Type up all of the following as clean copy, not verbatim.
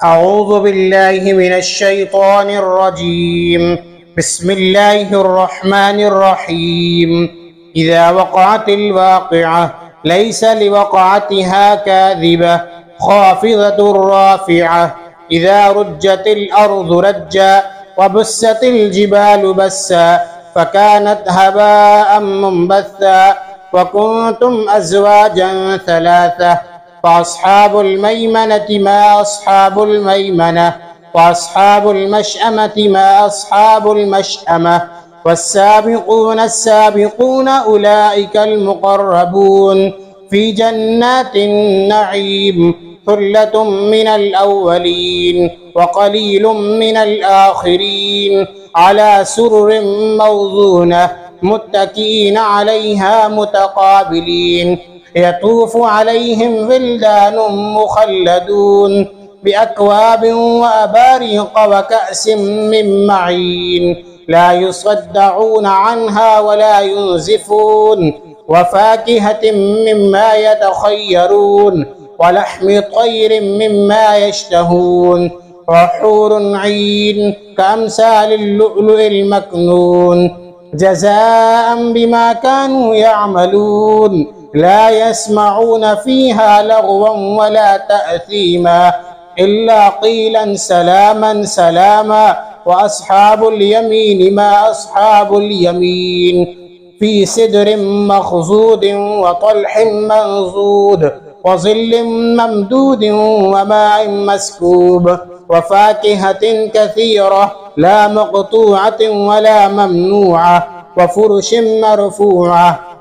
أعوذ بالله من الشيطان الرجيم. بسم الله الرحمن الرحيم. إذا وقعت الواقعة ليس لوقعتها كاذبة خافضة رافعة. إذا رجت الأرض رجا وبست الجبال بسا فكانت هباء منبثا وكنتم أزواجا ثلاثة فأصحاب الميمنة ما أصحاب الميمنة وأصحاب المشأمة ما أصحاب المشأمة والسابقون السابقون أولئك المقربون في جنات النعيم ثلة من الأولين وقليل من الآخرين على سرر موضونة متكئين عليها متقابلين يطوف عليهم ولدان مخلدون بأكواب وأباريق وكأس من معين لا يصدعون عنها ولا ينزفون وفاكهة مما يتخيرون ولحم طير مما يشتهون وحور عين كأمثال اللؤلؤ المكنون جزاء بما كانوا يعملون لا يسمعون فيها لغوا ولا تأثيما إلا قيلا سلاما سلاما وأصحاب اليمين ما أصحاب اليمين في سدر مخضود وطلح منضود وظل ممدود وماء مسكوب وفاكهة كثيرة لا مقطوعة ولا ممنوعة وفرش مرفوعة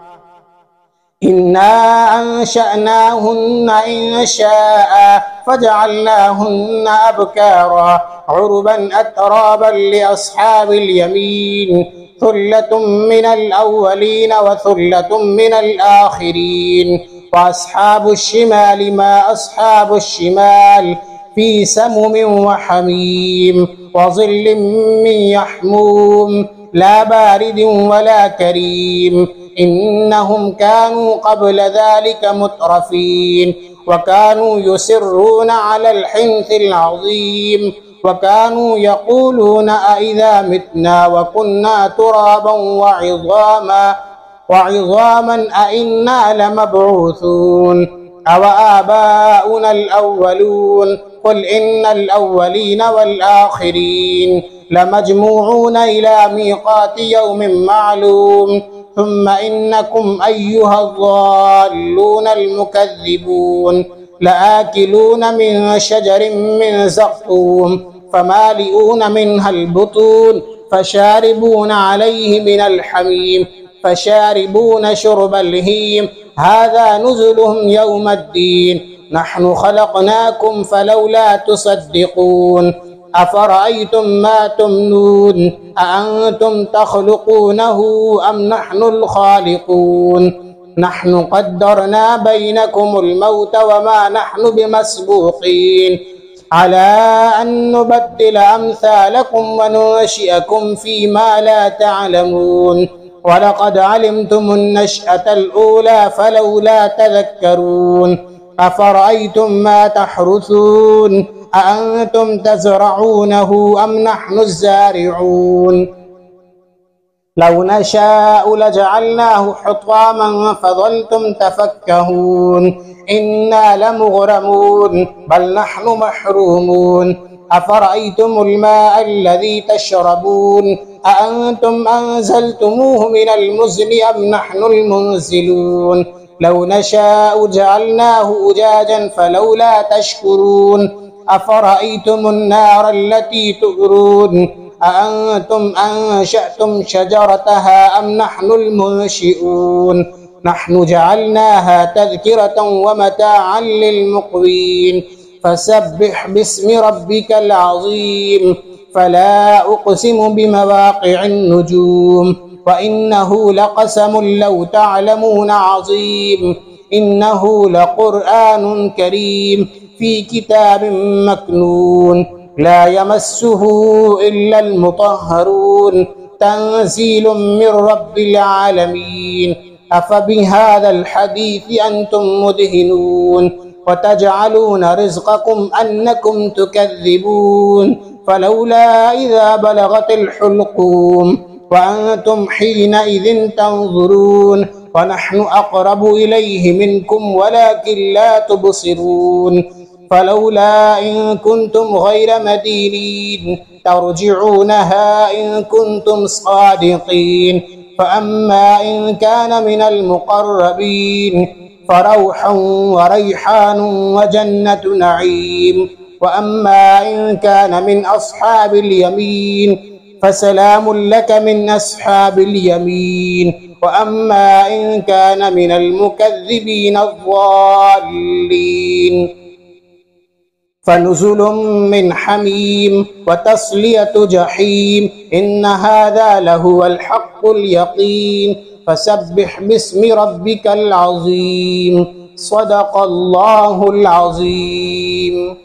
إنا أنشأناهن إنشاء فجعلناهن أبكارا عربا أترابا لأصحاب اليمين ثلة من الأولين وثلة من الآخرين وأصحاب الشمال ما أصحاب الشمال في سمم وحميم وظل من يحموم لا بارد ولا كريم إنهم كانوا قبل ذلك مترفين وكانوا يصرون على الحنث العظيم وكانوا يقولون أئذا متنا وكنا ترابا وعظاما أئنا لمبعوثون أو آباؤنا الأولون قل إن الأولين والآخرين لمجموعون إلى ميقات يوم معلوم ثم إنكم أيها الضالون المكذبون لآكلون من شجر من زقوم فمالئون منها البطون فشاربون عليه من الحميم فشاربون شرب الهيم هذا نزلهم يوم الدين نحن خلقناكم فلولا تصدقون أفرأيتم ما تمنون أأنتم تخلقونه أم نحن الخالقون نحن قدرنا بينكم الموت وما نحن بمسبوقين على أن نبدل أمثالكم وننشئكم فيما لا تعلمون ولقد علمتم النشأة الأولى فلولا تذكرون أفرأيتم ما تحرثون أأنتم تزرعونه أم نحن الزارعون لو نشاء لجعلناه حطاما فظلتم تفكهون إنا لمغرمون بل نحن محرومون أفرأيتم الماء الذي تشربون أأنتم أنزلتموه من المزن أم نحن المنزلون لو نشاء جعلناه أجاجا فلولا تشكرون أفرأيتم النار التي تؤرون أأنتم أنشأتم شجرتها أم نحن المنشئون نحن جعلناها تذكرة ومتاعا للمقوين فسبح باسم ربك العظيم فلا أقسم بمواقع النجوم وإنه لقسم لو تعلمون عظيم إنه لقرآن كريم في كتاب مكنون لا يمسه إلا المطهرون تنزيل من رب العالمين أفبهذا الحديث أنتم مدهنون وتجعلون رزقكم أنكم تكذبون فلولا إذا بلغت الحلقوم وأنتم حينئذ تنظرون ونحن أقرب إليه منكم ولكن لا تبصرون فلولا إن كنتم غير مدينين ترجعونها إن كنتم صادقين فأما إن كان من المقربين فروح وريحان وجنة نعيم وأما إن كان من أصحاب اليمين فسلام لك من أصحاب اليمين وأما إن كان من المكذبين الضالين فنزل من حميم وتصلية جحيم إن هذا لهو الحق اليقين فسبح باسم ربك العظيم صدق الله العظيم.